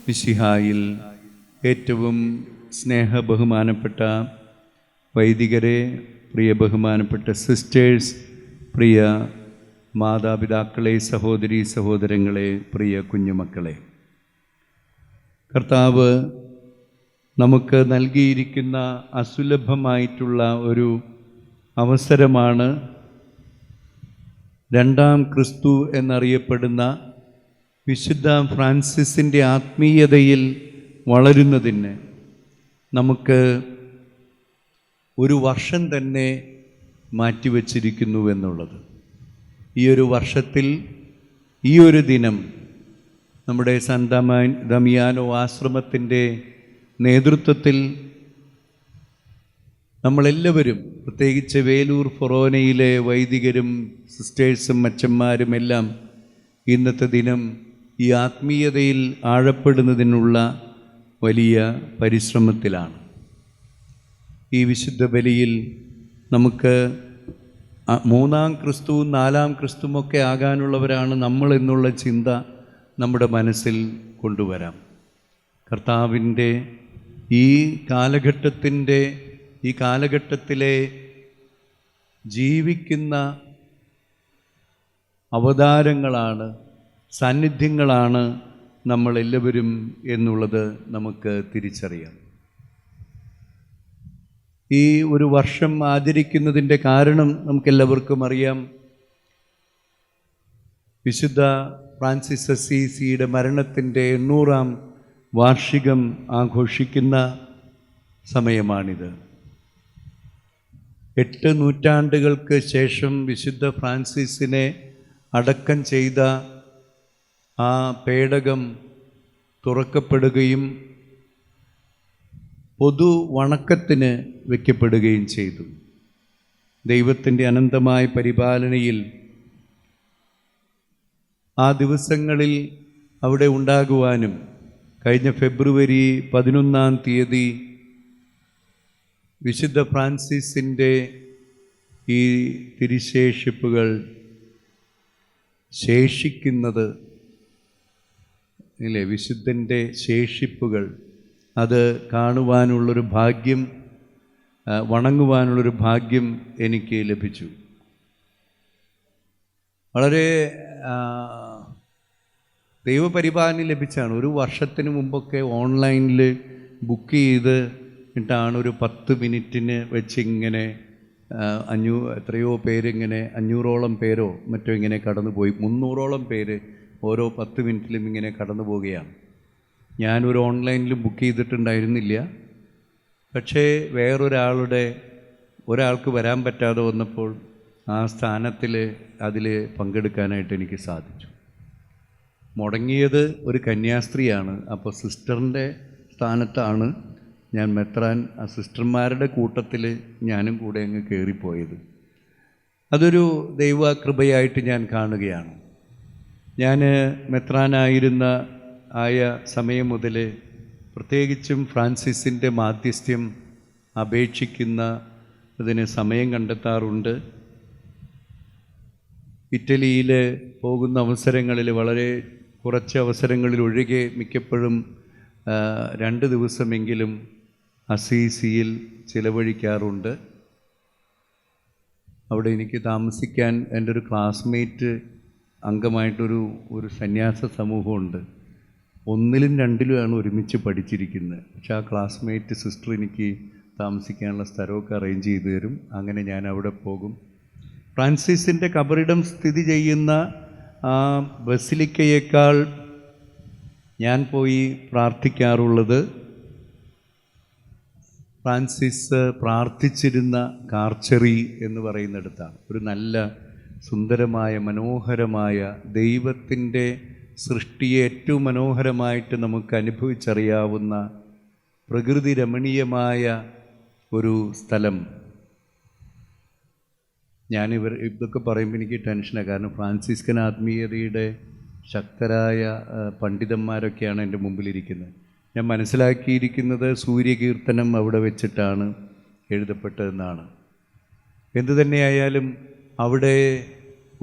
മിശിഹായിൽ ഏറ്റവും സ്നേഹബഹുമാനപ്പെട്ട വൈദികരെ, പ്രിയ ബഹുമാനപ്പെട്ട സിസ്റ്റേഴ്സ്, പ്രിയ മാതാപിതാക്കളെ, സഹോദരീ സഹോദരങ്ങളെ, പ്രിയ കുഞ്ഞുമക്കളെ, കർത്താവ് നമുക്ക് നൽകിയിരിക്കുന്ന അസുലഭമായിട്ടുള്ള ഒരു അവസരമാണ് രണ്ടാം ക്രിസ്തു എന്നറിയപ്പെടുന്ന വിശുദ്ധ ഫ്രാൻസിസിൻ്റെ ആത്മീയതയിൽ വളരുന്നതിന് നമുക്ക് ഒരു വർഷം തന്നെ മാറ്റിവെച്ചിരിക്കുന്നു എന്നുള്ളത്. ഈ ഒരു വർഷത്തിൽ ഈ ഒരു ദിനം നമ്മുടെ ദമിയാനോ ആശ്രമത്തിൻ്റെ നേതൃത്വത്തിൽ നമ്മളെല്ലാവരും, പ്രത്യേകിച്ച് വേലൂർ ഫൊറോനയിലെ വൈദികരും സിസ്റ്റേഴ്സും അച്ഛന്മാരും എല്ലാം ഇന്നത്തെ ദിനം ഈ ആത്മീയതയിൽ ആഴപ്പെടുന്നതിനുള്ള വലിയ പരിശ്രമത്തിലാണ്. ഈ വിശുദ്ധ ബലിയിൽ നമുക്ക് മൂന്നാം ക്രിസ്തുവും നാലാം ക്രിസ്തുവൊക്കെ ആകാനുള്ളവരാണ് നമ്മൾ എന്നുള്ള ചിന്ത നമ്മുടെ മനസ്സിൽ കൊണ്ടുവരാം. കർത്താവിൻ്റെ ഈ കാലഘട്ടത്തിലെ ജീവിക്കുന്ന അവതാരങ്ങളാണ്, സാന്നിധ്യങ്ങളാണ് നമ്മളെല്ലാവരും എന്നുള്ളത് നമുക്ക് തിരിച്ചറിയാം. ഈ ഒരു വർഷം ആചരിക്കുന്നതിൻ്റെ കാരണം നമുക്കെല്ലാവർക്കും അറിയാം. വിശുദ്ധ ഫ്രാൻസിസ് അസീസിയുടെ മരണത്തിൻ്റെ 800-ാം വാർഷികം ആഘോഷിക്കുന്ന സമയമാണിത്. 8 നൂറ്റാണ്ടുകൾക്ക് ശേഷം വിശുദ്ധ ഫ്രാൻസിസിനെ അടക്കം ചെയ്ത ആ പേടകം തുറക്കപ്പെടുകയും പൊതു വണക്കത്തിന് വയ്ക്കപ്പെടുകയും ചെയ്തു. ദൈവത്തിൻ്റെ അനന്തമായ പരിപാലനയിൽ ആ ദിവസങ്ങളിൽ അവിടെ ഉണ്ടാകുവാനും കഴിഞ്ഞ ഫെബ്രുവരി 11-ാം തീയതി വിശുദ്ധ ഫ്രാൻസിസിൻ്റെ ഈ തിരുശേഷിപ്പുകൾ ശേഷിക്കുന്നത് ഇല്ലേ, വിശുദ്ധൻ്റെ ശേഷിപ്പുകൾ അത് കാണുവാനുള്ളൊരു ഭാഗ്യം, വണങ്ങുവാനുള്ളൊരു ഭാഗ്യം എനിക്ക് ലഭിച്ചു. വളരെ ദൈവപരിപാലനം ലഭിച്ചാണ്. ഒരു വർഷത്തിന് മുമ്പൊക്കെ ഓൺലൈനിൽ ബുക്ക് ചെയ്തിട്ടാണ് ഒരു 10 മിനിറ്റിന് വെച്ച് ഇങ്ങനെ എത്രയോ പേരിങ്ങനെ 500ഓളം പേരോ മറ്റോ ഇങ്ങനെ കടന്നുപോയി. 300ഓളം പേര് ഓരോ 10 മിനിറ്റിലും ഇങ്ങനെ കടന്നു പോവുകയാണ്. ഞാനൊരു ഓൺലൈനിലും ബുക്ക് ചെയ്തിട്ടുണ്ടായിരുന്നില്ല. പക്ഷേ ഒരാൾക്ക് വരാൻ പറ്റാതെ വന്നപ്പോൾ ആ സ്ഥാനത്തിൽ അതിൽ പങ്കെടുക്കാനായിട്ട് എനിക്ക് സാധിച്ചു. മുടങ്ങിയത് ഒരു കന്യാസ്ത്രീയാണ്. അപ്പോൾ സിസ്റ്ററിൻ്റെ സ്ഥാനത്താണ് ഞാൻ മെത്രാൻ. ആ സിസ്റ്റർമാരുടെ കൂട്ടത്തിൽ ഞാനും കൂടെ അങ്ങ് കയറിപ്പോയത്. അതൊരു ദൈവകൃപയായിട്ട് ഞാൻ കാണുകയാണ്. ഞാൻ മെത്രാനായിരുന്ന സമയം മുതൽ പ്രത്യേകിച്ചും ഫ്രാൻസിസിൻ്റെ മാധ്യസ്ഥ്യം അപേക്ഷിക്കുന്നതിന് സമയം കണ്ടെത്താറുണ്ട്. ഇറ്റലിയിൽ പോകുന്ന അവസരങ്ങളിൽ വളരെ കുറച്ച് അവസരങ്ങളിൽ ഒഴികെ മിക്കപ്പോഴും 2 ദിവസമെങ്കിലും അസീസിയിൽ ചിലവഴിക്കാറുണ്ട്. അവിടെ എനിക്ക് താമസിക്കാൻ എൻ്റെ ഒരു ക്ലാസ്മേറ്റ് അംഗമായിട്ടൊരു സന്യാസ സമൂഹമുണ്ട്. 1ലും 2ലുമാണ് ഒരുമിച്ച് പഠിച്ചിരിക്കുന്നത്. പക്ഷെ ആ ക്ലാസ്മേറ്റ് സിസ്റ്റർ എനിക്ക് താമസിക്കാനുള്ള സ്ഥലമൊക്കെ അറേഞ്ച് ചെയ്തു തരും. അങ്ങനെ ഞാൻ അവിടെ പോകും. ഫ്രാൻസിസിൻ്റെ കബറിടം സ്ഥിതി ചെയ്യുന്ന ആ ബസിലിക്കയേക്കാൾ ഞാൻ പോയി പ്രാർത്ഥിക്കാറുള്ളത് ഫ്രാൻസിസ് പ്രാർത്ഥിച്ചിരുന്ന കാർച്ചറി എന്ന് പറയുന്നിടത്താണ്. ഒരു നല്ല സുന്ദരമായ മനോഹരമായ ദൈവത്തിൻ്റെ സൃഷ്ടിയെ ഏറ്റവും മനോഹരമായിട്ട് നമുക്ക് അനുഭവിച്ചറിയാവുന്ന പ്രകൃതി രമണീയമായ ഒരു സ്ഥലം. ഇതൊക്കെ പറയുമ്പോൾ എനിക്ക് ടെൻഷനാണ്. കാരണം ഫ്രാൻസിസ്കൻ ആത്മീയതയുടെ ശക്തരായ പണ്ഡിതന്മാരൊക്കെയാണ് എൻ്റെ മുമ്പിലിരിക്കുന്നത്. ഞാൻ മനസ്സിലാക്കിയിരിക്കുന്നത് സൂര്യകീർത്തനം അവിടെ വെച്ചിട്ടാണ് എഴുതപ്പെട്ടതെന്നാണ്. എന്തു തന്നെയായാലും അവിടെ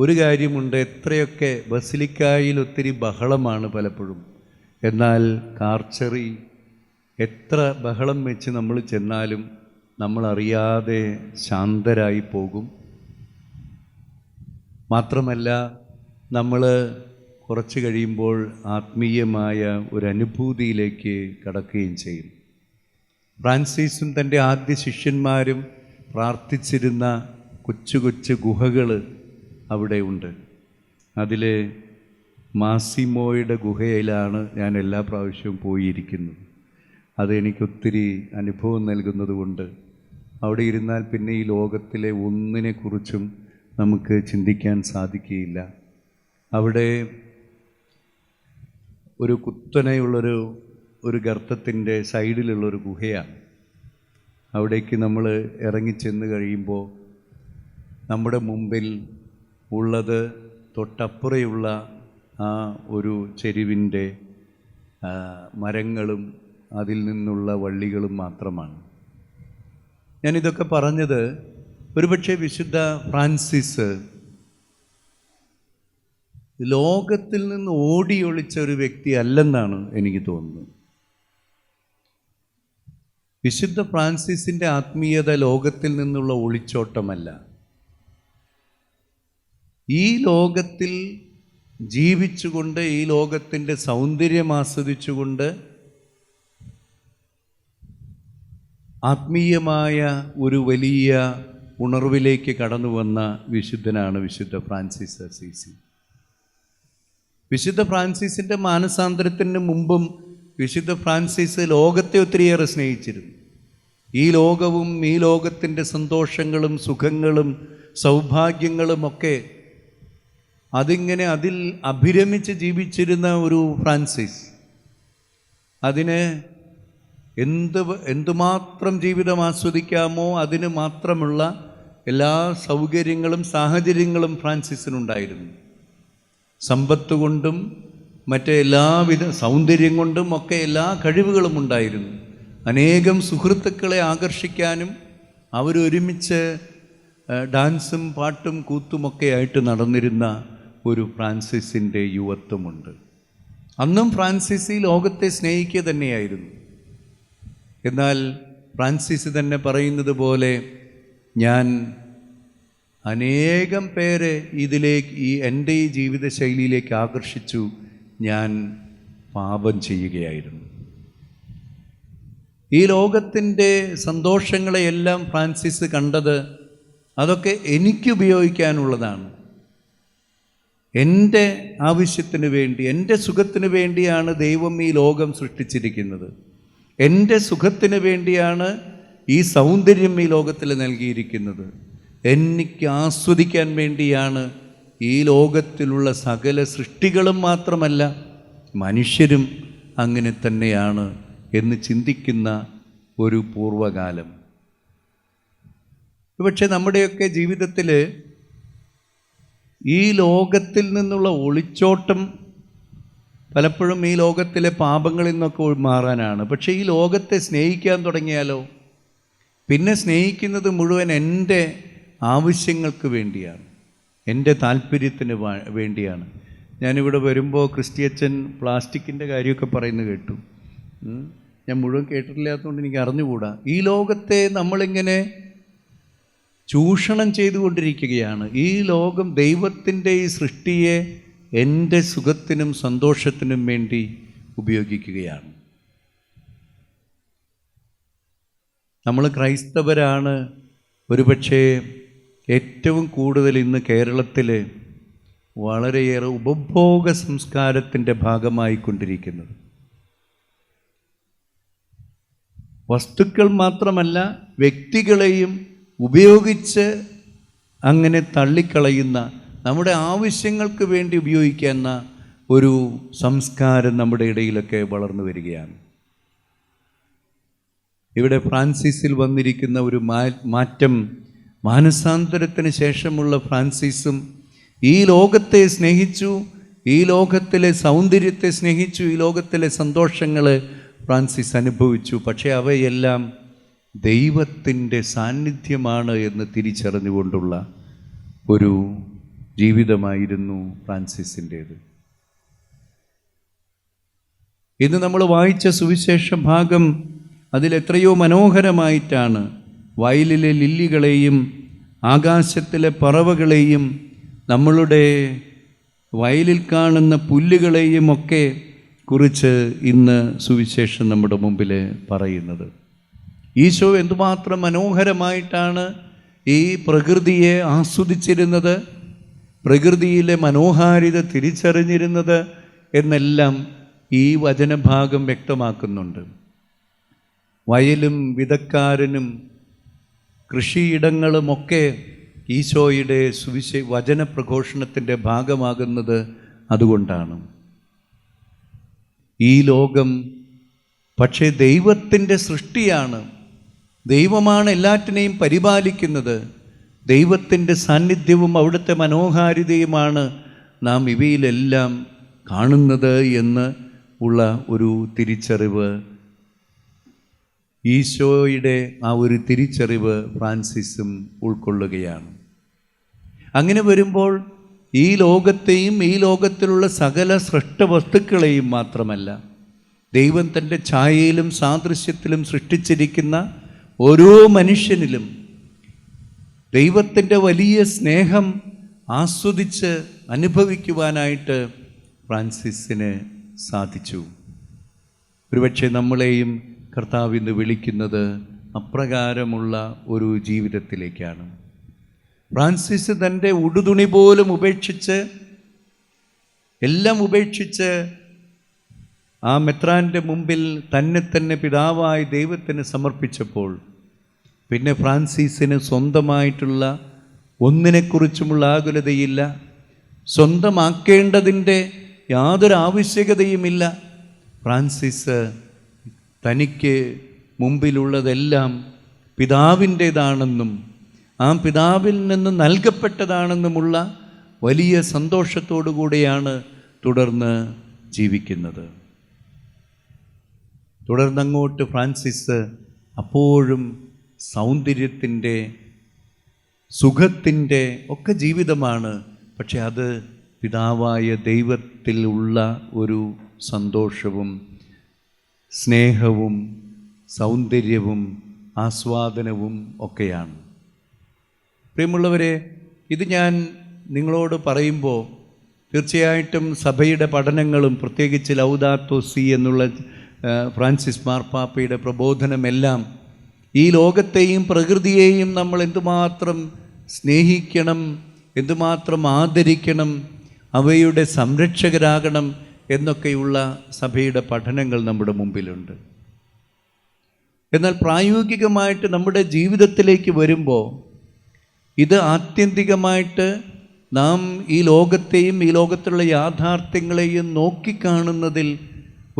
ഒരു കാര്യമുണ്ട്, എത്രയൊക്കെ ബസിലിക്കായിൽ ഒത്തിരി ബഹളമാണ് പലപ്പോഴും. എന്നാൽ കാർച്ചറി എത്ര ബഹളം വെച്ച് നമ്മൾ ചെന്നാലും നമ്മളറിയാതെ ശാന്തരായി പോകും. മാത്രമല്ല, നമ്മൾ കുറച്ച് കഴിയുമ്പോൾ ആത്മീയമായ ഒരു അനുഭൂതിയിലേക്ക് കടക്കുകയും ചെയ്യും. ഫ്രാൻസിസും തൻ്റെ ആദ്യ ശിഷ്യന്മാരും പ്രാർത്ഥിച്ചിരുന്ന കൊച്ചു കൊച്ചു ഗുഹകൾ അവിടെ ഉണ്ട്. അതിൽ മാസിമോയുടെ ഗുഹയിലാണ് ഞാൻ എല്ലാ പ്രാവശ്യവും പോയിരിക്കുന്നത്. അതെനിക്കൊത്തിരി അനുഭവം നൽകുന്നത് കൊണ്ട് അവിടെ ഇരുന്നാൽ പിന്നെ ഈ ലോകത്തിലെ ഒന്നിനെക്കുറിച്ചും നമുക്ക് ചിന്തിക്കാൻ സാധിക്കുകയില്ല. അവിടെ ഒരു കുത്തനെയുള്ളൊരു ഗർത്തത്തിൻ്റെ സൈഡിലുള്ളൊരു ഗുഹയാണ്. അവിടേക്ക് നമ്മൾ ഇറങ്ങിച്ചെന്ന് കഴിയുമ്പോൾ നമ്മുടെ മുമ്പിൽ ഉള്ളത് തൊട്ടപ്പുറയുള്ള ആ ഒരു ചെരുവിൻ്റെ മരങ്ങളും അതിൽ നിന്നുള്ള വള്ളികളും മാത്രമാണ്. ഞാനിതൊക്കെ പറഞ്ഞത് ഒരുപക്ഷെ വിശുദ്ധ ഫ്രാൻസിസ് ലോകത്തിൽ നിന്ന് ഓടിയൊളിച്ച ഒരു വ്യക്തി അല്ലെന്നാണ് എനിക്ക് തോന്നുന്നത്. വിശുദ്ധ ഫ്രാൻസിസിൻ്റെ ആത്മീയത ലോകത്തിൽ നിന്നുള്ള ഒളിച്ചോട്ടമല്ല. ഈ ലോകത്തിൽ ജീവിച്ചുകൊണ്ട്, ഈ ലോകത്തിൻ്റെ സൗന്ദര്യം ആസ്വദിച്ചുകൊണ്ട് ആത്മീയമായ ഒരു വലിയ ഉണർവിലേക്ക് കടന്നു വന്ന വിശുദ്ധനാണ് വിശുദ്ധ ഫ്രാൻസിസ് അസീസി. വിശുദ്ധ ഫ്രാൻസിസിൻ്റെ മാനസാന്തരത്തിന് മുമ്പും വിശുദ്ധ ഫ്രാൻസിസ് ലോകത്തെ ഒത്തിരിയേറെ സ്നേഹിച്ചിരുന്നു. ഈ ലോകവും ഈ ലോകത്തിൻ്റെ സന്തോഷങ്ങളും സുഖങ്ങളും സൗഭാഗ്യങ്ങളുമൊക്കെ അതിൽ അഭിരമിച്ച് ജീവിച്ചിരുന്ന ഒരു ഫ്രാൻസിസ് അതിന് എന്തുമാത്രം ജീവിതം ആസ്വദിക്കാമോ അതിന് മാത്രമുള്ള എല്ലാ സൗകര്യങ്ങളും സാഹചര്യങ്ങളും ഫ്രാൻസിസിനുണ്ടായിരുന്നു. സമ്പത്ത് കൊണ്ടും മറ്റേ എല്ലാവിധ സൗന്ദര്യം കൊണ്ടും ഒക്കെ എല്ലാ കഴിവുകളും ഉണ്ടായിരുന്നു. അനേകം സുഹൃത്തുക്കളെ ആകർഷിക്കാനും അവരൊരുമിച്ച് ഡാൻസും പാട്ടും കൂത്തുമൊക്കെ ആയിട്ട് നടന്നിരുന്ന ഒരു ഫ്രാൻസിസിൻ്റെ യുവത്വമുണ്ട്. അന്നും ഫ്രാൻസിസ് ഈ ലോകത്തെ സ്നേഹിക്കുക തന്നെയായിരുന്നു. എന്നാൽ ഫ്രാൻസിസ് തന്നെ പറയുന്നത് പോലെ, ഞാൻ അനേകം പേരെ എൻ്റെ ഈ ജീവിതശൈലിയിലേക്ക് ആകർഷിച്ചു, ഞാൻ പാപം ചെയ്യുകയായിരുന്നു. ഈ ലോകത്തിൻ്റെ സന്തോഷങ്ങളെയെല്ലാം ഫ്രാൻസിസ് കണ്ടത് അതൊക്കെ എനിക്ക് ഉപയോഗിക്കാനുള്ളതാണ്, എൻ്റെ ആവശ്യത്തിന് വേണ്ടി, എൻ്റെ സുഖത്തിന് വേണ്ടിയാണ് ദൈവം ഈ ലോകം സൃഷ്ടിച്ചിരിക്കുന്നത്. എൻ്റെ സുഖത്തിന് വേണ്ടിയാണ് ഈ സൗന്ദര്യം ഈ ലോകത്തിൽ നൽകിയിരിക്കുന്നത്. എനിക്ക് ആസ്വദിക്കാൻ വേണ്ടിയാണ് ഈ ലോകത്തിലുള്ള സകല സൃഷ്ടികളും മാത്രമല്ല മനുഷ്യരും അങ്ങനെ തന്നെയാണ് എന്ന് ചിന്തിക്കുന്ന ഒരു പൂർവ്വകാലം. പക്ഷെ നമ്മുടെയൊക്കെ ജീവിതത്തിൽ ഈ ലോകത്തിൽ നിന്നുള്ള ഒളിച്ചോട്ടം പലപ്പോഴും ഈ ലോകത്തിലെ പാപങ്ങളിൽ നിന്നൊക്കെ മാറാനാണ്. പക്ഷേ ഈ ലോകത്തെ സ്നേഹിക്കാൻ തുടങ്ങിയാലോ, പിന്നെ സ്നേഹിക്കുന്നത് മുഴുവൻ എൻ്റെ ആവശ്യങ്ങൾക്ക് വേണ്ടിയാണ്, എൻ്റെ താല്പര്യത്തിന് വേണ്ടിയാണ്. ഞാനിവിടെ വരുമ്പോൾ ക്രിസ്ത്യച്ചൻ പ്ലാസ്റ്റിക്കിൻ്റെ കാര്യമൊക്കെ പറയുന്നത് കേട്ടു. ഞാൻ മുഴുവൻ കേട്ടിട്ടില്ലാത്തതുകൊണ്ട് എനിക്ക് അറിഞ്ഞുകൂടാ. ഈ ലോകത്തെ നമ്മളിങ്ങനെ ചൂഷണം ചെയ്തുകൊണ്ടിരിക്കുകയാണ്. ഈ ലോകം ദൈവത്തിൻ്റെ ഈ സൃഷ്ടിയെ എൻ്റെ സുഖത്തിനും സന്തോഷത്തിനും വേണ്ടി ഉപയോഗിക്കുകയാണ്. നമ്മൾ ക്രൈസ്തവരാണ് ഒരുപക്ഷെ ഏറ്റവും കൂടുതൽ ഇന്ന് കേരളത്തിൽ വളരെയേറെ ഉപഭോഗ സംസ്കാരത്തിൻ്റെ ഭാഗമായിക്കൊണ്ടിരിക്കുന്നത്. വസ്തുക്കൾ മാത്രമല്ല, വ്യക്തികളെയും ഉപയോഗിച്ച് അങ്ങനെ തള്ളിക്കളയുന്ന, നമ്മുടെ ആവശ്യങ്ങൾക്ക് വേണ്ടി ഉപയോഗിക്കുന്ന ഒരു സംസ്കാരം നമ്മുടെ ഇടയിലൊക്കെ വളർന്നു വരികയാണ്. ഇവിടെ ഫ്രാൻസിസിൽ വന്നിരിക്കുന്ന ഒരു മാറ്റം, മാനസാന്തരത്തിന് ശേഷമുള്ള ഫ്രാൻസിസും ഈ ലോകത്തെ സ്നേഹിച്ചു, ഈ ലോകത്തിലെ സൗന്ദര്യത്തെ സ്നേഹിച്ചു, ഈ ലോകത്തിലെ സന്തോഷങ്ങൾ ഫ്രാൻസിസ് അനുഭവിച്ചു. പക്ഷേ അവയെല്ലാം ദൈവത്തിൻ്റെ സാന്നിധ്യമാണ് എന്ന് തിരിച്ചറിഞ്ഞുകൊണ്ടുള്ള ഒരു ജീവിതമായിരുന്നു ഫ്രാൻസിസിൻ്റേത്. ഇന്ന് നമ്മൾ വായിച്ച സുവിശേഷ ഭാഗം അതിലെത്രയോ മനോഹരമായിട്ടാണ് വയലിലെ ലില്ലികളെയും ആകാശത്തിലെ പറവകളെയും നമ്മളുടെ വയലിൽ കാണുന്ന പുല്ലുകളെയും ഒക്കെ കുറിച്ച് ഇന്ന് സുവിശേഷം നമ്മുടെ മുമ്പിൽ പറയുന്നത്. ഈശോ എന്തുമാത്രം മനോഹരമായിട്ടാണ് ഈ പ്രകൃതിയെ ആസ്വദിച്ചിരുന്നത്, പ്രകൃതിയിലെ മനോഹാരിത തിരിച്ചറിഞ്ഞിരുന്നത് എന്നെല്ലാം ഈ വചനഭാഗം വ്യക്തമാക്കുന്നുണ്ട്. വയലും വിതക്കാരനും കൃഷിയിടങ്ങളുമൊക്കെ ഈശോയുടെ വചന പ്രഘോഷണത്തിൻ്റെ ഭാഗമാകുന്നത് അതുകൊണ്ടാണ്. ഈ ലോകം പക്ഷേ ദൈവത്തിൻ്റെ സൃഷ്ടിയാണ്. ദൈവമാണ് എല്ലാറ്റിനെയും പരിപാലിക്കുന്നത്. ദൈവത്തിൻ്റെ സാന്നിധ്യവും അവിടുത്തെ മനോഹാരിതയുമാണ് നാം ഇവയിലെല്ലാം കാണുന്നത് എന്ന് ഉള്ള ഒരു തിരിച്ചറിവ്, ഈശോയുടെ ആ ഒരു തിരിച്ചറിവ് ഫ്രാൻസിസും ഉൾക്കൊള്ളുകയാണ്. അങ്ങനെ വരുമ്പോൾ ഈ ലോകത്തെയും ഈ ലോകത്തിലുള്ള സകല സൃഷ്ടവസ്തുക്കളെയും മാത്രമല്ല, ദൈവം തൻ്റെ ഛായയിലും സാദൃശ്യത്തിലും സൃഷ്ടിച്ചിരിക്കുന്ന ഓരോ മനുഷ്യനിലും ദൈവത്തിൻ്റെ വലിയ സ്നേഹം ആസ്വദിച്ച് അനുഭവിക്കുവാനായിട്ട് ഫ്രാൻസിസിന് സാധിച്ചു. ഒരുപക്ഷെ നമ്മളെയും കർത്താവ് ഇന്ന് വിളിക്കുന്നത് അപ്രകാരമുള്ള ഒരു ജീവിതത്തിലേക്കാണ്. ഫ്രാൻസിസ് തൻ്റെ ഉടുതുണി പോലും ഉപേക്ഷിച്ച്, എല്ലാം ഉപേക്ഷിച്ച് ആ മെത്രാൻ്റെ മുമ്പിൽ തന്നെ പിതാവായി ദൈവത്തിന് സമർപ്പിച്ചപ്പോൾ പിന്നെ ഫ്രാൻസിസിന് സ്വന്തമായിട്ടുള്ള ഒന്നിനെക്കുറിച്ചുമുള്ള ആകുലതയില്ല, സ്വന്തമാക്കേണ്ടതിൻ്റെ യാതൊരു ആവശ്യകതയുമില്ല. ഫ്രാൻസിസ് തനിക്ക് മുമ്പിലുള്ളതെല്ലാം പിതാവിൻ്റേതാണെന്നും ആ പിതാവിൽ നിന്ന് നൽകപ്പെട്ടതാണെന്നുമുള്ള വലിയ സന്തോഷത്തോടു കൂടിയാണ് തുടർന്ന് ജീവിക്കുന്നത്. തുടർന്നങ്ങോട്ട് ഫ്രാൻസിസ് അപ്പോഴും സൗന്ദര്യത്തിൻ്റെ, സുഖത്തിൻ്റെ ഒക്കെ ജീവിതമാണ്. പക്ഷെ അത് പിതാവായ ദൈവത്തിലുള്ള ഒരു സന്തോഷവും സ്നേഹവും സൗന്ദര്യവും ആസ്വാദനവും ഒക്കെയാണ്. പ്രിയമുള്ളവരെ, ഇത് ഞാൻ നിങ്ങളോട് പറയുമ്പോൾ തീർച്ചയായിട്ടും സഭയുടെ പഠനങ്ങളും പ്രത്യേകിച്ച് ലൗദാത്തോ സി എന്നുള്ള ഫ്രാൻസിസ് മാർപ്പാപ്പയുടെ പ്രബോധനമെല്ലാം ഈ ലോകത്തെയും പ്രകൃതിയെയും നമ്മൾ എന്തുമാത്രം സ്നേഹിക്കണം, എന്തുമാത്രം ആദരിക്കണം, അവയുടെ സംരക്ഷകരാകണം എന്നൊക്കെയുള്ള സഭയുടെ പഠനങ്ങൾ നമ്മുടെ മുമ്പിലുണ്ട്. എന്നാൽ പ്രായോഗികമായിട്ട് നമ്മുടെ ജീവിതത്തിലേക്ക് വരുമ്പോൾ ഇത് ആത്യന്തികമായിട്ട് നാം ഈ ലോകത്തെയും ഈ ലോകത്തുള്ള യാഥാർത്ഥ്യങ്ങളെയും നോക്കിക്കാണുന്നതിൽ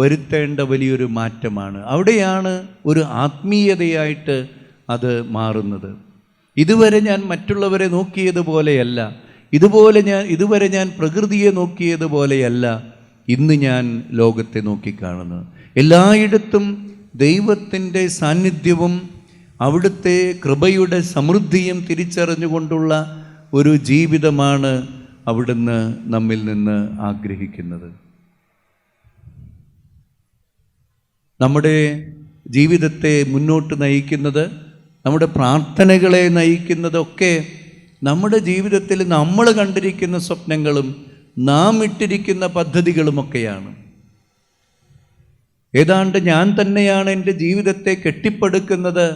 വരുത്തേണ്ട വലിയൊരു മാറ്റമാണ്. അവിടെയാണ് ഒരു ആത്മീയതയായിട്ട് അത് മാറുന്നത്. ഇതുവരെ ഞാൻ മറ്റുള്ളവരെ നോക്കിയതുപോലെയല്ല, ഇതുവരെ ഞാൻ പ്രകൃതിയെ നോക്കിയതുപോലെയല്ല ഇന്ന് ഞാൻ ലോകത്തെ നോക്കിക്കാണുന്നത്. എല്ലായിടത്തും ദൈവത്തിൻ്റെ സാന്നിധ്യവും അവിടുത്തെ കൃപയുടെ സമൃദ്ധിയും തിരിച്ചറിഞ്ഞുകൊണ്ടുള്ള ഒരു ജീവിതമാണ് അവിടുന്ന് നമ്മിൽ നിന്ന് ആഗ്രഹിക്കുന്നത്. നമ്മുടെ ജീവിതത്തെ മുന്നോട്ട് നയിക്കുന്നത്, നമ്മുടെ പ്രാർത്ഥനകളെ നയിക്കുന്നതൊക്കെ നമ്മുടെ ജീവിതത്തിൽ നമ്മൾ കണ്ടിരിക്കുന്ന സ്വപ്നങ്ങളും നാം ഇട്ടിരിക്കുന്ന പദ്ധതികളുമൊക്കെയാണ്. ഏതാണ്ട് ഞാൻ തന്നെയാണ് എൻ്റെ ജീവിതത്തെ കെട്ടിപ്പടുക്കുന്നത്,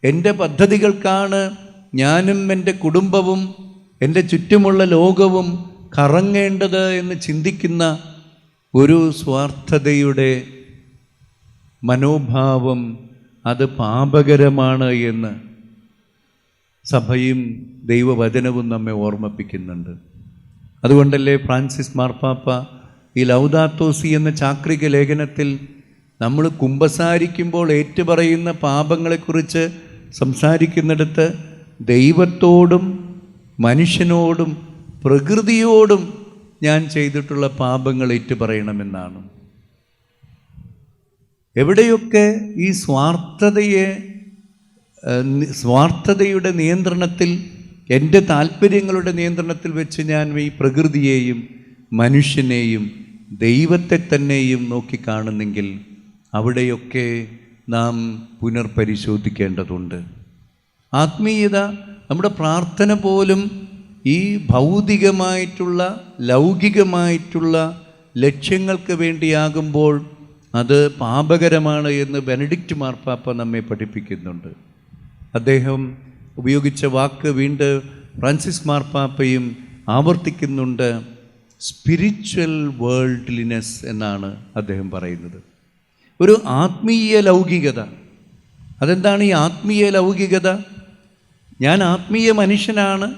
എൻ്റെ പദ്ധതികൾക്കാണ് ഞാനും എൻ്റെ കുടുംബവും എൻ്റെ ചുറ്റുമുള്ള ലോകവും കറങ്ങേണ്ടത് എന്ന് ചിന്തിക്കുന്ന ഒരു സ്വാർത്ഥതയുടെ മനോഭാവം അത് പാപകരമാണ് എന്ന് സഭയും ദൈവവചനവും നമ്മെ ഓർമ്മിപ്പിക്കുന്നുണ്ട്. അതുകൊണ്ടല്ലേ ഫ്രാൻസിസ് മാർപ്പാപ്പ ഈ ലൗദാത്തോ സി എന്ന ചാക്രിക ലേഖനത്തിൽ നമ്മൾ കുമ്പസാരിക്കുമ്പോൾ ഏറ്റുപറയുന്ന പാപങ്ങളെക്കുറിച്ച് സംസാരിക്കുന്നിടത്ത് ദൈവത്തോടും മനുഷ്യനോടും പ്രകൃതിയോടും ഞാൻ ചെയ്തിട്ടുള്ള പാപങ്ങൾ ഏറ്റുപറയണമെന്നാണ്. എവിടെയൊക്കെ ഈ സ്വാർത്ഥതയുടെ നിയന്ത്രണത്തിൽ, എൻ്റെ താല്പര്യങ്ങളുടെ നിയന്ത്രണത്തിൽ വെച്ച് ഞാൻ ഈ പ്രകൃതിയെയും മനുഷ്യനെയും ദൈവത്തെ തന്നെയും നോക്കിക്കാണുന്നെങ്കിൽ അവിടെയൊക്കെ നാം പുനർപരിശോധിക്കേണ്ടതുണ്ട്. ആത്മീയത, നമ്മുടെ പ്രാർത്ഥന പോലും ഈ ഭൗതികമായിട്ടുള്ള ലൗകികമായിട്ടുള്ള ലക്ഷ്യങ്ങൾക്ക് വേണ്ടിയാകുമ്പോൾ അത് പാപകരമാണ് എന്ന് ബെനഡിക്റ്റ് മാർപ്പാപ്പ നമ്മെ പഠിപ്പിക്കുന്നുണ്ട്. അദ്ദേഹം ഉപയോഗിച്ച വാക്ക് വീണ്ടും ഫ്രാൻസിസ് മാർപ്പാപ്പയും ആവർത്തിക്കുന്നുണ്ട്. സ്പിരിച്വൽ വേൾഡ്ലിനെസ് എന്നാണ് അദ്ദേഹം പറയുന്നത്. ഒരു ആത്മീയ ലൗകികത. അതെന്താണ് ഈ ആത്മീയ ലൗകികത? ഞാൻ ആത്മീയ മനുഷ്യനാണ്,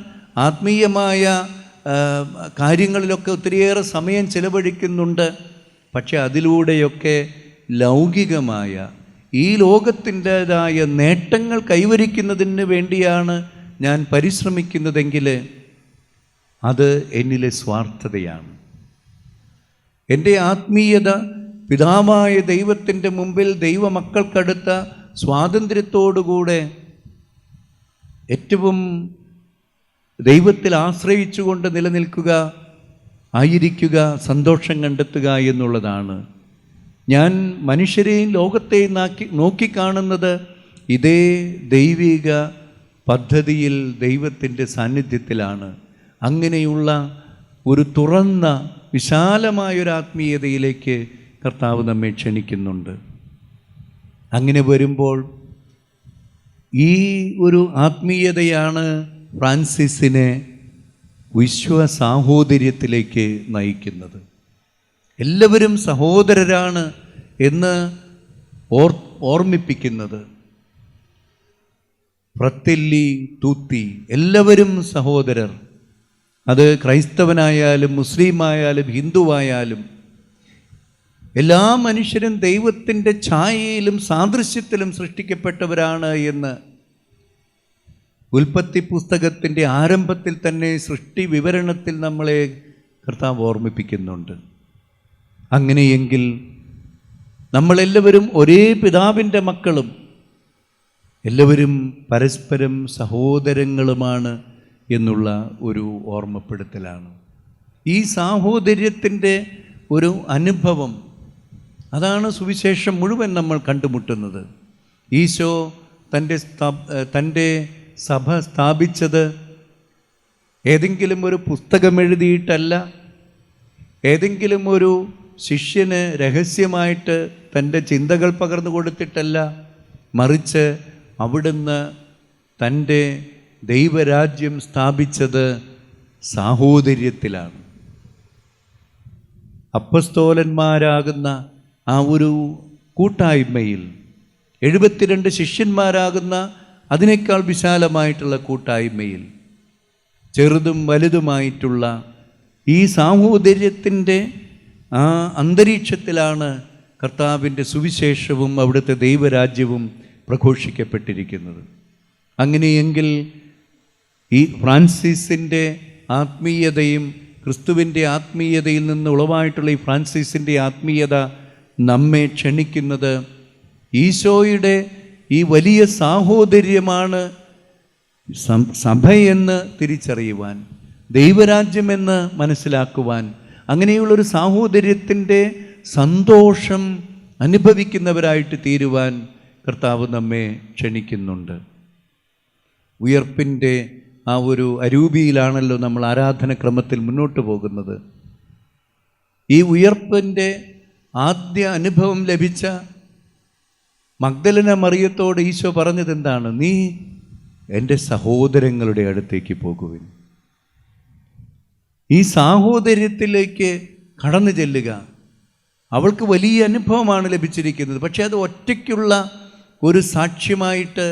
ആത്മീയമായ കാര്യങ്ങളിലൊക്കെ ഒത്തിരിയേറെ സമയം ചിലവഴിക്കുന്നുണ്ട്. പക്ഷെ അതിലൂടെയൊക്കെ ലൗകികമായ ഈ ലോകത്തിൻ്റെതായ നേട്ടങ്ങൾ കൈവരിക്കുന്നതിന് വേണ്ടിയാണ് ഞാൻ പരിശ്രമിക്കുന്നതെങ്കിൽ അത് എന്നിലെ സ്വാർത്ഥതയാണ്. എൻ്റെ ആത്മീയത പിതാവായ ദൈവത്തിൻ്റെ മുമ്പിൽ ദൈവമക്കൾക്കടുത്ത സ്വാതന്ത്ര്യത്തോടുകൂടെ ഏറ്റവും ദൈവത്തിൽ ആശ്രയിച്ചുകൊണ്ട് നിലനിൽക്കുക, ആയിരിക്കുക, സന്തോഷം കണ്ടെത്തുക എന്നുള്ളതാണ്. ഞാൻ മനുഷ്യരെയും ലോകത്തെയും നോക്കിക്കാണുന്നത് ഇതേ ദൈവിക പദ്ധതിയിൽ, ദൈവത്തിൻ്റെ സാന്നിധ്യത്തിലാണ്. അങ്ങനെയുള്ള ഒരു തുറന്ന വിശാലമായൊരു ആത്മീയതയിലേക്ക് കർത്താവ് നമ്മെ ക്ഷണിക്കുന്നുണ്ട്. അങ്ങനെ വരുമ്പോൾ ഈ ഒരു ആത്മീയതയാണ് ഫ്രാൻസിസിനെ വിശ്വസാഹോദര്യത്തിലേക്ക് നയിക്കുന്നത്. എല്ലാവരും സഹോദരരാണ് എന്ന് ഓർമ്മിപ്പിക്കുന്നത്. ഫ്രത്തില്ലി തൂത്തി, എല്ലാവരും സഹോദരർ. അത് ക്രൈസ്തവനായാലും മുസ്ലിമായാലും ഹിന്ദുവായാലും എല്ലാ മനുഷ്യരും ദൈവത്തിൻ്റെ ഛായയിലും സാദൃശ്യത്തിലും സൃഷ്ടിക്കപ്പെട്ടവരാണ് എന്ന് ഉൽപ്പത്തി പുസ്തകത്തിൻ്റെ ആരംഭത്തിൽ തന്നെ സൃഷ്ടി വിവരണത്തിൽ നമ്മളെ കർത്താവ് ഓർമ്മിപ്പിക്കുന്നുണ്ട്. അങ്ങനെയെങ്കിൽ നമ്മളെല്ലാവരും ഒരേ പിതാവിൻ്റെ മക്കളും, എല്ലാവരും പരസ്പരം സഹോദരങ്ങളുമാണ് എന്നുള്ള ഒരു ഓർമ്മപ്പെടുത്തലാണ്. ഈ സാഹോദര്യത്തിൻ്റെ ഒരു അനുഭവം, അതാണ് സുവിശേഷം മുഴുവൻ നമ്മൾ കണ്ടുമുട്ടുന്നത്. ഈശോ തൻ്റെ സഭ സ്ഥാപിച്ചത് ഏതെങ്കിലും ഒരു പുസ്തകം എഴുതിയിട്ടല്ല, ഏതെങ്കിലും ഒരു ശിഷ്യന് രഹസ്യമായിട്ട് തൻ്റെ ചിന്തകൾ പകർന്നു കൊടുത്തിട്ടല്ല, മറിച്ച് അവിടുന്ന് തൻ്റെ ദൈവരാജ്യം സ്ഥാപിച്ചത് സാഹോദര്യത്തിലാണ്. അപ്പസ്തോലന്മാരാകുന്ന ആ ഒരു കൂട്ടായ്മയിൽ, 72 ശിഷ്യന്മാരാകുന്ന അതിനേക്കാൾ വിശാലമായിട്ടുള്ള കൂട്ടായ്മയിൽ, ചെറുതും വലുതുമായിട്ടുള്ള ഈ സാഹോദര്യത്തിൻ്റെ ആ അന്തരീക്ഷത്തിലാണ് കർത്താവിൻ്റെ സുവിശേഷവും അവിടുത്തെ ദൈവരാജ്യവും പ്രഘോഷിക്കപ്പെട്ടിരിക്കുന്നത്. അങ്ങനെയെങ്കിൽ ഈ ഫ്രാൻസിസിൻ്റെ ആത്മീയതയും ക്രിസ്തുവിൻ്റെ ആത്മീയതയിൽ നിന്ന് ഉളവായിട്ടുള്ള ഈ ഫ്രാൻസിസിൻ്റെ ആത്മീയത നമ്മെ ക്ഷണിക്കുന്നത് ഈശോയുടെ ഈ വലിയ സാഹോദര്യമാണ് സഭയെന്ന് തിരിച്ചറിയുവാൻ, ദൈവരാജ്യമെന്ന് മനസ്സിലാക്കുവാൻ, അങ്ങനെയുള്ളൊരു സാഹോദര്യത്തിൻ്റെ സന്തോഷം അനുഭവിക്കുന്നവരായിട്ട് തീരുവാൻ കർത്താവ് നമ്മെ ക്ഷണിക്കുന്നുണ്ട്. ഉയർപ്പിൻ്റെ ആ ഒരു അരൂപിയിലാണല്ലോ നമ്മൾ ആരാധനക്രമത്തിൽ മുന്നോട്ട് പോകുന്നത്. ഈ ഉയർപ്പിൻ്റെ ആദ്യ അനുഭവം ലഭിച്ച മഗ്ദലന മറിയത്തോട് ഈശോ പറഞ്ഞത് എന്താണ്? നീ എൻ്റെ സഹോദരങ്ങളുടെ അടുത്തേക്ക് പോകുവിൻ. ഈ സാഹോദര്യത്തിലേക്ക് കടന്നു ചെല്ലുക. അവൾക്ക് വലിയ അനുഭവമാണ് ലഭിച്ചിരിക്കുന്നത്. പക്ഷേ അത് ഒറ്റയ്ക്കുള്ള ഒരു സാക്ഷ്യമായിട്ട്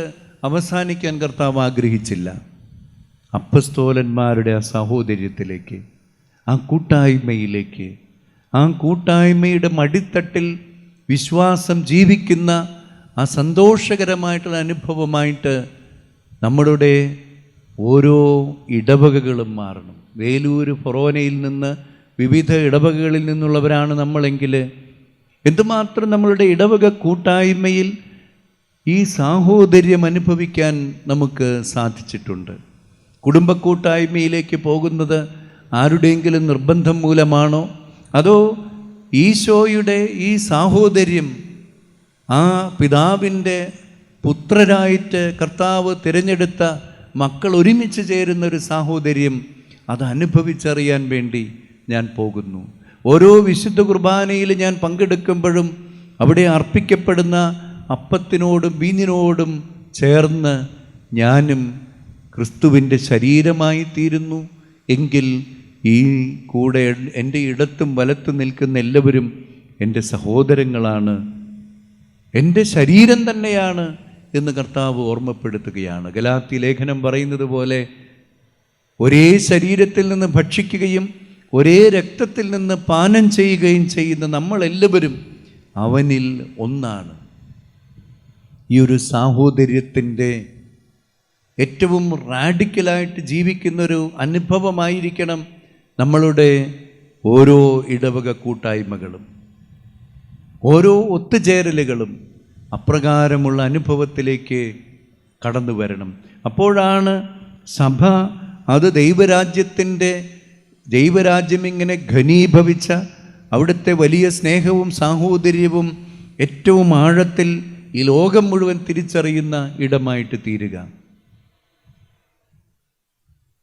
അവസാനിക്കാൻ കർത്താവ് ആഗ്രഹിച്ചില്ല. അപ്പസ്തോലന്മാരുടെ ആ സഹോദര്യത്തിലേക്ക്, ആ കൂട്ടായ്മയിലേക്ക്, ആ കൂട്ടായ്മയുടെ മടിത്തട്ടിൽ വിശ്വാസം ജീവിക്കുന്ന ആ സന്തോഷകരമായിട്ടുള്ള അനുഭവമായിട്ട് നമ്മളുടെ ഓരോ ഇടവകകളും മാറണം. വേലൂര് ഫൊറോനയിൽ നിന്ന് വിവിധ ഇടവകകളിൽ നിന്നുള്ളവരാണ് നമ്മളെങ്കിൽ എന്തുമാത്രം നമ്മളുടെ ഇടവക കൂട്ടായ്മയിൽ ഈ സാഹോദര്യം അനുഭവിക്കാൻ നമുക്ക് സാധിച്ചിട്ടുണ്ട്. കുടുംബ കൂട്ടായ്മയിലേക്ക് പോകുന്നത് ആരുടെയെങ്കിലും നിർബന്ധം മൂലമാണോ, അതോ ഈശോയുടെ ഈ സാഹോദര്യം, ആ പിതാവിൻ്റെ പുത്രരായിട്ട് കർത്താവ് തിരഞ്ഞെടുത്ത മക്കൾ ഒരുമിച്ച് ചേരുന്നൊരു സാഹോദര്യം, അത് അനുഭവിച്ചറിയാൻ വേണ്ടി ഞാൻ പോകുന്നു. ഓരോ വിശുദ്ധ കുർബാനയിൽ ഞാൻ പങ്കെടുക്കുമ്പോഴും അവിടെ അർപ്പിക്കപ്പെടുന്ന അപ്പത്തിനോടും വീഞ്ഞിനോടും ചേർന്ന് ഞാനും ക്രിസ്തുവിൻ്റെ ശരീരമായി തീരുന്നു. എങ്കിൽ ഈ കൂടെ എൻ്റെ ഇടത്തും വലത്തും നിൽക്കുന്ന എല്ലാവരും എൻ്റെ സഹോദരങ്ങളാണ്, എൻ്റെ ശരീരം തന്നെയാണ് എന്ന് കർത്താവ് ഓർമ്മപ്പെടുത്തുകയാണ്. ഗലാത്യ ലേഖനം പറയുന്നത് പോലെ ഒരേ ശരീരത്തിൽ നിന്ന് ഭക്ഷിക്കുകയും ഒരേ രക്തത്തിൽ നിന്ന് പാനം ചെയ്യുകയും ചെയ്യുന്ന നമ്മളെല്ലാവരും അവനിൽ ഒന്നാണ്. ഈ ഒരു സാഹോദര്യത്തിൻ്റെ ഏറ്റവും റാഡിക്കലായിട്ട് ജീവിക്കുന്നൊരു അനുഭവമായിരിക്കണം നമ്മളുടെ ഓരോ ഇടവക കൂട്ടായ്മകളും, ഓരോ ഒത്തുചേരലുകളും അപ്രകാരമുള്ള അനുഭവത്തിലേക്ക് കടന്നു വരണം. അപ്പോഴാണ് സഭ അത് ദൈവരാജ്യം ഇങ്ങനെ ഘനീഭവിച്ച അവിടുത്തെ വലിയ സ്നേഹവും സാഹോദര്യവും ഏറ്റവും ആഴത്തിൽ ഈ ലോകം മുഴുവൻ തിരിച്ചറിയുന്ന ഇടമായിട്ട് തീരുക.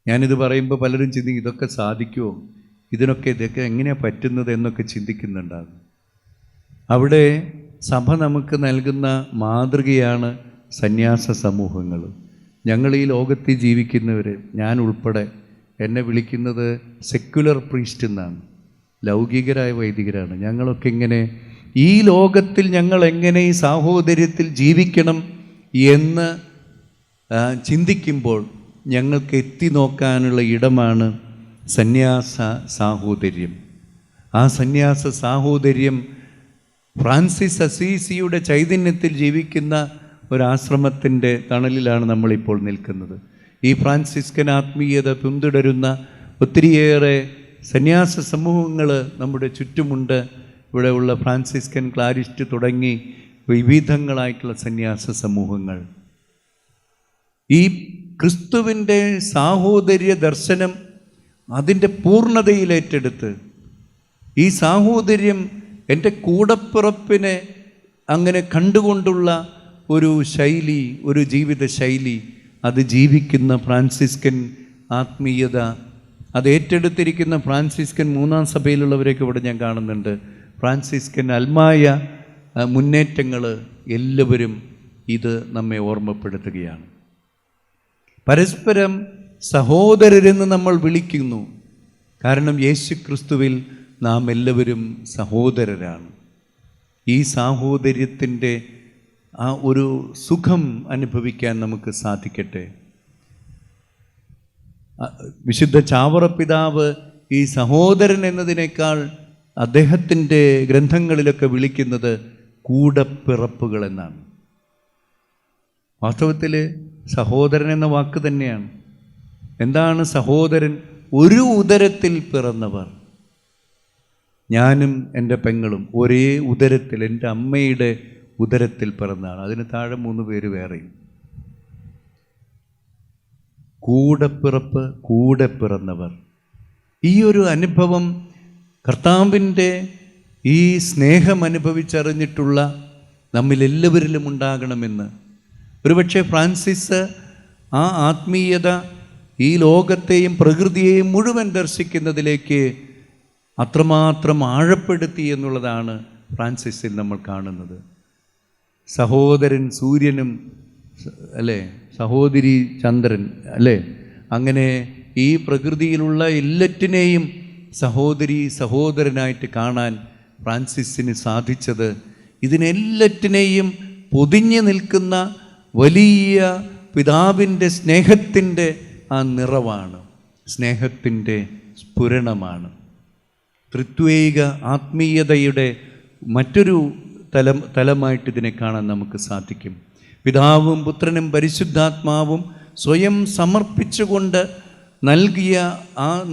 ഞാനിത് പറയുമ്പോൾ പലരും ചിന്തിക്കും, ഇതൊക്കെ സാധിക്കുമോ, ഇതൊക്കെ എങ്ങനെയാണ് പറ്റുന്നത് എന്നൊക്കെ ചിന്തിക്കുന്നുണ്ടാകും. അവിടെ സഭ നമുക്ക് നൽകുന്ന മാതൃകയാണ് സന്യാസ സമൂഹങ്ങൾ. ഞങ്ങൾ ഈ ലോകത്തിൽ ജീവിക്കുന്നവർ, ഞാൻ ഉൾപ്പെടെ, എന്നെ വിളിക്കുന്നത് സെക്യുലർ പ്രീസ്റ്റ് എന്നാണ്, ലൗകികരായ വൈദികരാണ്. ഞങ്ങളൊക്കെ ഇങ്ങനെ ഈ ലോകത്തിൽ ഞങ്ങൾ എങ്ങനെ ഈ സാഹോദര്യത്തിൽ ജീവിക്കണം എന്ന് ചിന്തിക്കുമ്പോൾ ഞങ്ങൾക്ക് എത്തി നോക്കാനുള്ള ഇടമാണ് സന്യാസ സാഹോദര്യം. ആ സന്യാസ സാഹോദര്യം ഫ്രാൻസിസ് അസീസിയുടെ ചൈതന്യത്തിൽ ജീവിക്കുന്ന ഒരാശ്രമത്തിൻ്റെ തണലിലാണ് നമ്മളിപ്പോൾ നിൽക്കുന്നത്. ഈ ഫ്രാൻസിസ്കൻ ആത്മീയത പിന്തുടരുന്ന ഒത്തിരിയേറെ സന്യാസ സമൂഹങ്ങൾ നമ്മുടെ ചുറ്റുമുണ്ട്. ഇവിടെയുള്ള ഫ്രാൻസിസ്കൻ, ക്ലാരിസ്റ്റ് തുടങ്ങി വിവിധങ്ങളായിട്ടുള്ള സന്യാസ സമൂഹങ്ങൾ ഈ ക്രിസ്തുവിൻ്റെ സാഹോദര്യ ദർശനം അതിൻ്റെ പൂർണ്ണതയിലേറ്റെടുത്ത് ഈ സാഹോദര്യം എൻ്റെ കൂടപ്പിറപ്പിനെ അങ്ങനെ കണ്ടുകൊണ്ടുള്ള ഒരു ശൈലി, ഒരു ജീവിത ശൈലി, അത് ജീവിക്കുന്ന ഫ്രാൻസിസ്കൻ ആത്മീയത അത് ഏറ്റെടുത്തിരിക്കുന്ന ഫ്രാൻസിസ്കൻ മൂന്നാം സഭയിലുള്ളവരെയൊക്കെ ഇവിടെ ഞാൻ കാണുന്നുണ്ട്. ഫ്രാൻസിസ്കൻ അൽമായ മുന്നേറ്റങ്ങൾ എല്ലാവരും ഇത് നമ്മെ ഓർമ്മപ്പെടുത്തുകയാണ്. പരസ്പരം സഹോദരരെന്ന് നമ്മൾ വിളിക്കുന്നു. കാരണം യേശു ക്രിസ്തുവിൽ നാം എല്ലാവരും സഹോദരരാണ്. ഈ സാഹോദര്യത്തിൻ്റെ ആ ഒരു സുഖം അനുഭവിക്കാൻ നമുക്ക് സാധിക്കട്ടെ. വിശുദ്ധ ചാവറ പിതാവ് ഈ സഹോദരൻ എന്നതിനേക്കാൾ അദ്ദേഹത്തിൻ്റെ ഗ്രന്ഥങ്ങളിലൊക്കെ വിളിക്കുന്നത് കൂടപ്പിറപ്പുകൾ എന്നാണ്. വാസ്തവത്തിൽ സഹോദരൻ എന്ന വാക്ക് തന്നെയാണ്. എന്താണ് സഹോദരൻ? ഒരു ഉദരത്തിൽ പിറന്നവർ. ഞാനും എൻ്റെ പെങ്ങളും ഒരേ ഉദരത്തിൽ, എൻ്റെ അമ്മയുടെ ഉദരത്തിൽ പിറന്നതാണ്. അതിന് താഴെ 3 പേര് വേറെയും. കൂടപ്പിറപ്പ്, കൂടെ പിറന്നവർ. ഈ ഒരു അനുഭവം കർത്താവിൻ്റെ ഈ സ്നേഹം അനുഭവിച്ചറിഞ്ഞിട്ടുള്ള നമ്മിലെല്ലാവരിലും ഉണ്ടാകണമെന്ന് ഒരുപക്ഷെ ഫ്രാൻസിസ് ആ ആത്മീയത ഈ ലോകത്തെയും പ്രകൃതിയെയും മുഴുവൻ ദർശിക്കുന്നതിലേക്ക് അത്രമാത്രം ആഴപ്പെടുത്തി എന്നുള്ളതാണ് ഫ്രാൻസിസിൽ നമ്മൾ കാണുന്നത്. സഹോദരൻ സൂര്യനും അല്ലേ, സഹോദരി ചന്ദ്രൻ അല്ലേ, അങ്ങനെ ഈ പ്രകൃതിയിലുള്ള എല്ലാറ്റിനെയും സഹോദരനായിട്ട് കാണാൻ ഫ്രാൻസിസിന് സാധിച്ചത് ഇതിനെല്ലാറ്റിനെയും പൊതിഞ്ഞു നിൽക്കുന്ന വലിയ പിതാവിൻ്റെ സ്നേഹത്തിൻ്റെ ആ നിറവാണ്, സ്നേഹത്തിൻ്റെ സ്ഫുരണമാണ്. ത്രിത്വൈക ആത്മീയതയുടെ മറ്റൊരു തലമായിട്ട് ഇതിനെ കാണാൻ നമുക്ക് സാധിക്കും. പിതാവും പുത്രനും പരിശുദ്ധാത്മാവും സ്വയം സമർപ്പിച്ചുകൊണ്ട്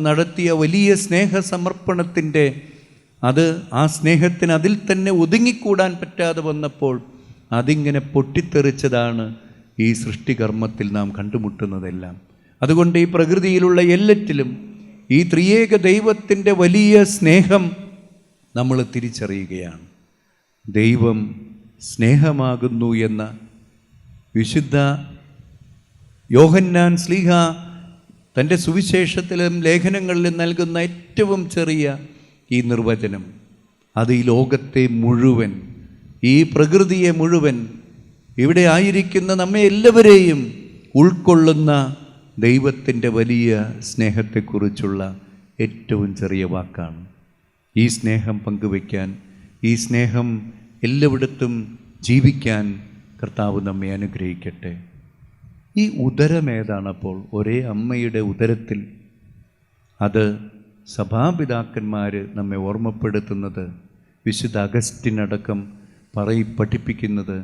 നടത്തിയ വലിയ സ്നേഹസമർപ്പണത്തിൻ്റെ ആ സ്നേഹത്തിന് അതിൽ തന്നെ ഒതുങ്ങിക്കൂടാൻ പറ്റാതെ വന്നപ്പോൾ അതിങ്ങനെ പൊട്ടിത്തെറിച്ചതാണ് ഈ സൃഷ്ടികർമ്മത്തിൽ നാം കണ്ടുമുട്ടുന്നതെല്ലാം. അതുകൊണ്ട് ഈ പ്രകൃതിയിലുള്ള എല്ലാറ്റിലും ഈ ത്രിയേക ദൈവത്തിൻ്റെ വലിയ സ്നേഹം നമ്മൾ തിരിച്ചറിയുകയാണ്. ദൈവം സ്നേഹമാകുന്നു എന്ന വിശുദ്ധ യോഹന്നാൻ ശ്ലീഹ തൻ്റെ സുവിശേഷത്തിലും ലേഖനങ്ങളിലും നൽകുന്ന ഏറ്റവും ചെറിയ ഈ നിർവചനം, അത് ഈ ലോകത്തെ മുഴുവൻ, ഈ പ്രകൃതിയെ മുഴുവൻ, ഇവിടെ ആയിരിക്കുന്ന നമ്മെ എല്ലാവരെയും ഉൾക്കൊള്ളുന്ന ദൈവത്തിൻ്റെ വലിയ സ്നേഹത്തെക്കുറിച്ചുള്ള ഏറ്റവും ചെറിയ വാക്കാണ്. ഈ സ്നേഹം പങ്കുവയ്ക്കാൻ, ഈ സ്നേഹം എല്ലായിടത്തും ജീവിക്കാൻ കർത്താവ് നമ്മെ അനുഗ്രഹിക്കട്ടെ. ഈ ഉദരം ഏതാണപ്പോൾ? ഒരേ അമ്മയുടെ ഉദരത്തിൽ. അത് സഭാപിതാക്കന്മാർ നമ്മെ ഓർമ്മപ്പെടുത്തുന്നത്, വിശുദ്ധ അഗസ്റ്റിനടക്കം പഠിപ്പിക്കുന്നത്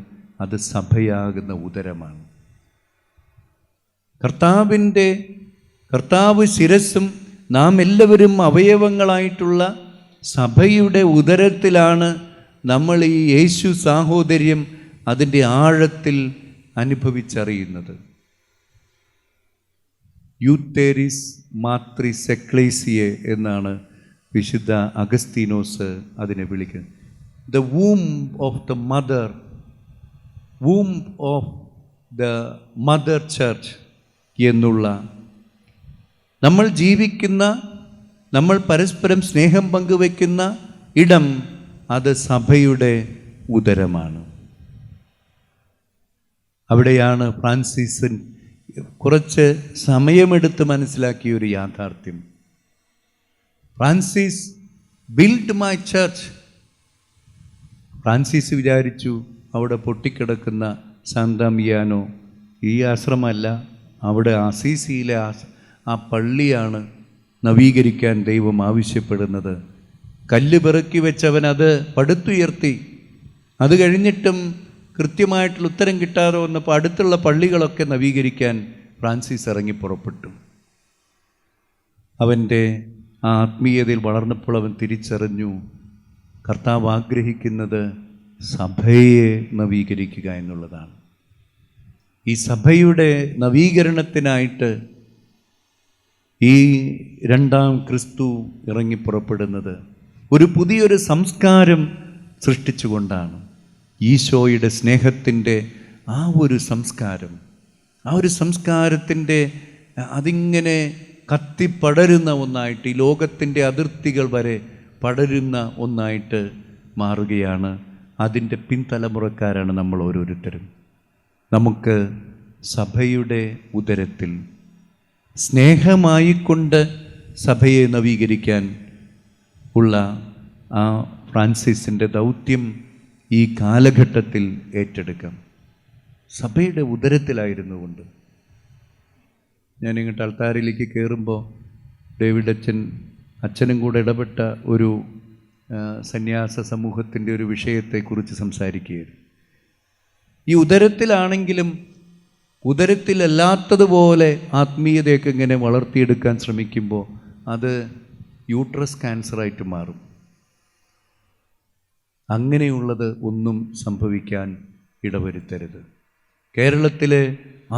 അത് സഭയാകുന്ന ഉദരമാണ്. കർത്താവ് ശിരസ്സും നാം എല്ലാവരും അവയവങ്ങളായിട്ടുള്ള സഭയുടെ ഉദരത്തിലാണ് നമ്മൾ ഈ യേശു സാഹോദര്യം അതിൻ്റെ ആഴത്തിൽ അനുഭവിച്ചറിയുന്നത്. യൂത്തേരിസ് മാത്രിസ് എക്ലേസിയെ എന്നാണ് വിശുദ്ധ അഗസ്തീനോസ് അതിനെ വിളിക്കുന്നത്. The womb of the mother, womb of the mother church എന്നുള്ള, നമ്മൾ ജീവിക്കുന്ന, നമ്മൾ പരസ്പരം സ്നേഹം പങ്കുവയ്ക്കുന്ന ഇടം, അത് സഭയുടെ ഉദരമാണ്. അവിടെയാണ് ഫ്രാൻസിസ് കുറച്ച് സമയമെടുത്ത് മനസ്സിലാക്കിയ ഒരു യാഥാർത്ഥ്യം. Francis build my church. Francis വിചാരിച്ചു അവിടെ പൊട്ടിക്കിടക്കുന്ന സാന്താമിയാനോ ഈ ആശ്രമമല്ല, അവിടെ അസീസിയിലെ ആ പള്ളിയാണ് നവീകരിക്കാൻ ദൈവം ആവശ്യപ്പെടുന്നത്. കല്ല് പെറുക്കി വെച്ചവൻ അത് പടുത്തുയർത്തി. അത് കഴിഞ്ഞിട്ടും കൃത്യമായിട്ടുള്ള ഉത്തരം കിട്ടാതെ വന്നപ്പോൾ അടുത്തുള്ള പള്ളികളൊക്കെ നവീകരിക്കാൻ ഫ്രാൻസിസ് ഇറങ്ങി പുറപ്പെട്ടു. അവൻ്റെ ആ ആത്മീയതയിൽ വളർന്നപ്പോൾ അവൻ തിരിച്ചറിഞ്ഞു, കർത്താവ് ആഗ്രഹിക്കുന്നത് സഭയെ നവീകരിക്കുക എന്നുള്ളതാണ്. ഈ സഭയുടെ നവീകരണത്തിനായിട്ട് ഈ രണ്ടാം ക്രിസ്തു ഇറങ്ങിപ്പുറപ്പെടുന്നത് ഒരു പുതിയൊരു സംസ്കാരം സൃഷ്ടിച്ചുകൊണ്ടാണ്. ഈശോയുടെ സ്നേഹത്തിൻ്റെ ആ ഒരു സംസ്കാരം, ആ ഒരു സംസ്കാരത്തിൻ്റെ അതിങ്ങനെ കത്തിപ്പടരുന്ന ഒന്നായിട്ട്, ഈ ലോകത്തിൻ്റെ അതിർത്തികൾ വരെ പടരുന്ന ഒന്നായിട്ട് മാറുകയാണ്. അതിൻ്റെ പിൻതലമുറക്കാരാണ് നമ്മൾ ഓരോരുത്തരും. നമുക്ക് സഭയുടെ ഉദരത്തിൽ സ്നേഹമായിക്കൊണ്ട് സഭയെ നവീകരിക്കാൻ ഉള്ള ആ ഫ്രാൻസിസിൻ്റെ ദൗത്യം ഈ കാലഘട്ടത്തിൽ ഏറ്റെടുക്കാം. സഭയുടെ ഉദരത്തിലായിരുന്നു കൊണ്ട് ഞാൻ ഇങ്ങോട്ട് അൾത്താരയിലേക്ക് കയറുമ്പോൾ ഡേവിഡ് അച്ഛനും കൂടെ ഇടപെട്ട ഒരു സന്യാസ സമൂഹത്തിൻ്റെ ഒരു വിഷയത്തെക്കുറിച്ച് സംസാരിക്കുകയായിരുന്നു. ഈ ഉദരത്തിലാണെങ്കിലും ഉദരത്തിലല്ലാത്തതുപോലെ ആത്മീയതയൊക്കെ ഇങ്ങനെ വളർത്തിയെടുക്കാൻ ശ്രമിക്കുമ്പോൾ അത് യൂട്രസ് ക്യാൻസറായിട്ട് മാറും. അങ്ങനെയുള്ളത് ഒന്നും സംഭവിക്കാൻ ഇടവരുത്തരുത്. കേരളത്തിലെ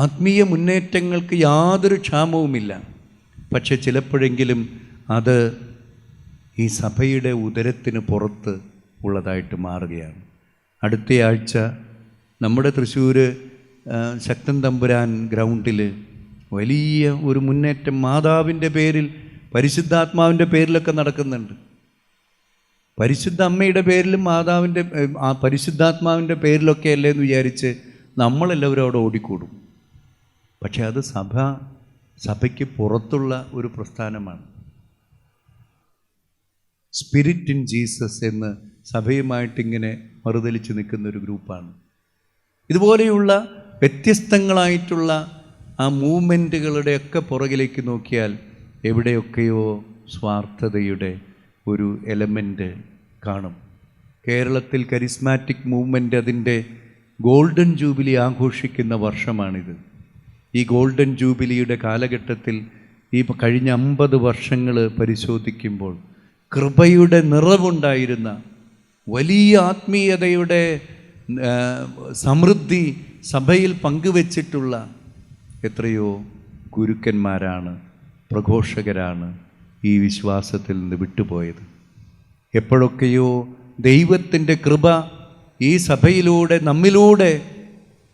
ആത്മീയ മുന്നേറ്റങ്ങൾക്ക് യാതൊരു ക്ഷാമവുമില്ല. പക്ഷെ ചിലപ്പോഴെങ്കിലും അത് ഈ സഭയുടെ ഉദരത്തിന് പുറത്ത് ഉള്ളതായിട്ട് മാറുകയാണ്. അടുത്തയാഴ്ച നമ്മുടെ തൃശ്ശൂർ ശക്തൻ തമ്പുരാൻ ഗ്രൗണ്ടിൽ വലിയ ഒരു മുന്നേറ്റം മാതാവിൻ്റെ പേരിൽ, പരിശുദ്ധാത്മാവിൻ്റെ പേരിലൊക്കെ നടക്കുന്നുണ്ട്. പരിശുദ്ധ അമ്മയുടെ പേരിലും പരിശുദ്ധാത്മാവിൻ്റെ പേരിലൊക്കെ അല്ലേ എന്ന് വിചാരിച്ച് നമ്മളെല്ലാവരും അവിടെ ഓടിക്കൂടും. പക്ഷെ അത് സഭയ്ക്ക് പുറത്തുള്ള ഒരു പ്രസ്ഥാനമാണ്. സ്പിരിറ്റ് ഇൻ ജീസസ് എന്ന് സഭയുമായിട്ടിങ്ങനെ മറുതലിച്ച് നിൽക്കുന്ന ഒരു ഗ്രൂപ്പാണ്. ഇതുപോലെയുള്ള വ്യത്യസ്തങ്ങളായിട്ടുള്ള ആ മൂവ്മെൻറ്റുകളുടെയൊക്കെ പുറകിലേക്ക് നോക്കിയാൽ എവിടെയൊക്കെയോ സ്വാർത്ഥതയുടെ ഒരു എലമെൻ്റ് കാണും. കേരളത്തിൽ കരിസ്മാറ്റിക് മൂവ്മെൻ്റ് അതിൻ്റെ ഗോൾഡൻ ജൂബിലി ആഘോഷിക്കുന്ന വർഷമാണിത്. ഈ ഗോൾഡൻ ജൂബിലിയുടെ കാലഘട്ടത്തിൽ ഈ കഴിഞ്ഞ 50 വർഷങ്ങൾ പരിശോധിക്കുമ്പോൾ കൃപയുടെ നിറവുണ്ടായിരുന്ന, വലിയ ആത്മീയതയുടെ സമൃദ്ധി സഭയിൽ പങ്കുവച്ചിട്ടുള്ള എത്രയോ ഗുരുക്കന്മാരാണ്, പ്രഘോഷകരാണ് ഈ വിശ്വാസത്തിൽ നിന്ന് വിട്ടുപോയത്. എപ്പോഴൊക്കെയോ ദൈവത്തിൻ്റെ കൃപ ഈ സഭയിലൂടെ നമ്മിലൂടെ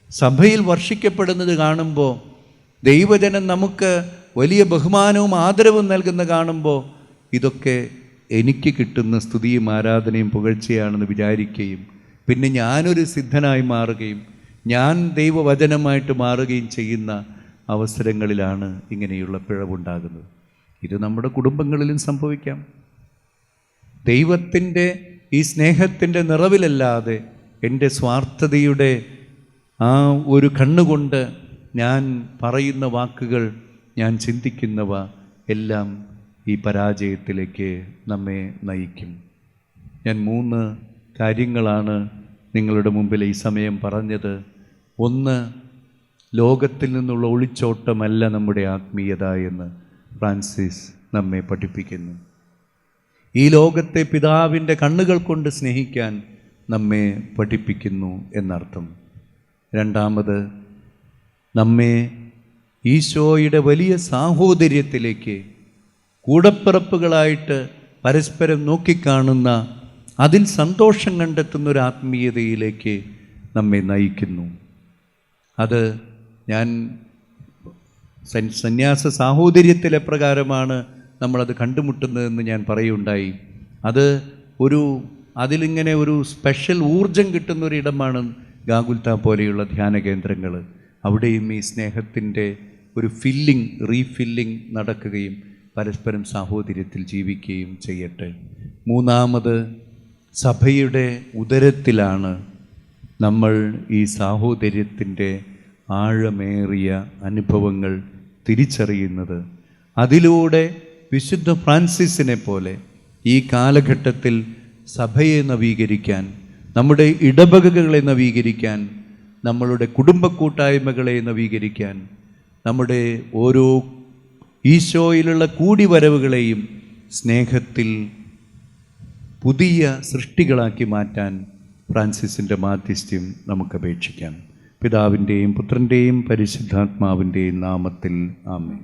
സഭയിൽ വർഷിക്കപ്പെടുന്നത് കാണുമ്പോൾ, ദൈവജനം നമുക്ക് വലിയ ബഹുമാനവും ആദരവും നൽകുന്ന കാണുമ്പോൾ, ഇതൊക്കെ എനിക്ക് കിട്ടുന്ന സ്തുതിയും ആരാധനയും പുകഴ്ചയാണെന്ന് വിചാരിക്കുകയും പിന്നെ ഞാനൊരു സിദ്ധനായി മാറുകയും ഞാൻ ദൈവവചനമായിട്ട് മാറുകയും ചെയ്യുന്ന അവസരങ്ങളിലാണ് ഇങ്ങനെയുള്ള പിഴവുണ്ടാകുന്നത്. ഇത് നമ്മുടെ കുടുംബങ്ങളിലും സംഭവിക്കാം. ദൈവത്തിൻ്റെ ഈ സ്നേഹത്തിൻ്റെ നിറവിലല്ലാതെ എൻ്റെ സ്വാർത്ഥതയുടെ ആ ഒരു കണ്ണുകൊണ്ട് ഞാൻ പറയുന്ന വാക്കുകൾ, ഞാൻ ചിന്തിക്കുന്നവ എല്ലാം ഈ പരാജയത്തിലേക്ക് നമ്മെ നയിക്കും. ഞാൻ 3 കാര്യങ്ങളാണ് നിങ്ങളുടെ മുമ്പിൽ ഈ സമയം പറഞ്ഞത്. 1, ലോകത്തിൽ നിന്നുള്ള ഒളിച്ചോട്ടമല്ല നമ്മുടെ ആത്മീയത എന്ന് ഫ്രാൻസിസ് നമ്മെ പഠിപ്പിക്കുന്നു. ഈ ലോകത്തെ പിതാവിൻ്റെ കണ്ണുകൾ കൊണ്ട് സ്നേഹിക്കാൻ നമ്മെ പഠിപ്പിക്കുന്നു എന്നർത്ഥം. 2, നമ്മെ ഈശോയുടെ വലിയ സാഹോദര്യത്തിലേക്ക്, കൂടപ്പിറപ്പുകളായിട്ട് പരസ്പരം നോക്കിക്കാണുന്ന, അതിൽ സന്തോഷം കണ്ടെത്തുന്ന ഒരു ആത്മീയതയിലേക്ക് നമ്മെ നയിക്കുന്നു. അത് ഞാൻ സന്യാസ സാഹോദര്യത്തിലെ പ്രകാരമാണ് നമ്മളത് കണ്ടുമുട്ടുന്നതെന്ന് ഞാൻ പറയുണ്ടായി. അത് അതിലിങ്ങനെ ഒരു സ്പെഷ്യൽ ഊർജം കിട്ടുന്നൊരിടമാണ് ഗാഗുൽത്ത പോലെയുള്ള ധ്യാന കേന്ദ്രങ്ങൾ. അവിടെയും ഈ സ്നേഹത്തിൻ്റെ ഒരു റീഫില്ലിംഗ് നടക്കുകയും പരസ്പരം സാഹോദര്യത്തിൽ ജീവിക്കുകയും ചെയ്യട്ടെ. 3, സഭയുടെ ഉദരത്തിലാണ് നമ്മൾ ഈ സാഹോദര്യത്തിൻ്റെ ആഴമേറിയ അനുഭവങ്ങൾ തിരിച്ചറിയുന്നത്. അതിലൂടെ വിശുദ്ധ ഫ്രാൻസിസിനെ പോലെ ഈ കാലഘട്ടത്തിൽ സഭയെ നവീകരിക്കാൻ, നമ്മുടെ ഇടവകകളെ നവീകരിക്കാൻ, നമ്മളുടെ കുടുംബ കൂട്ടായ്മകളെ നവീകരിക്കാൻ, നമ്മുടെ ഓരോ ഈശോയിലുള്ള കൂടിവരവുകളെയും സ്നേഹത്തിൽ പുതിയ സൃഷ്ടികളാക്കി മാറ്റാൻ ഫ്രാൻസിസിൻ്റെ മാധ്യസ്ഥ്യം നമുക്ക് അപേക്ഷിക്കാം. പിതാവിൻ്റെയും പുത്രൻ്റെയും പരിശുദ്ധാത്മാവിൻ്റെയും നാമത്തിൽ ആമേൻ.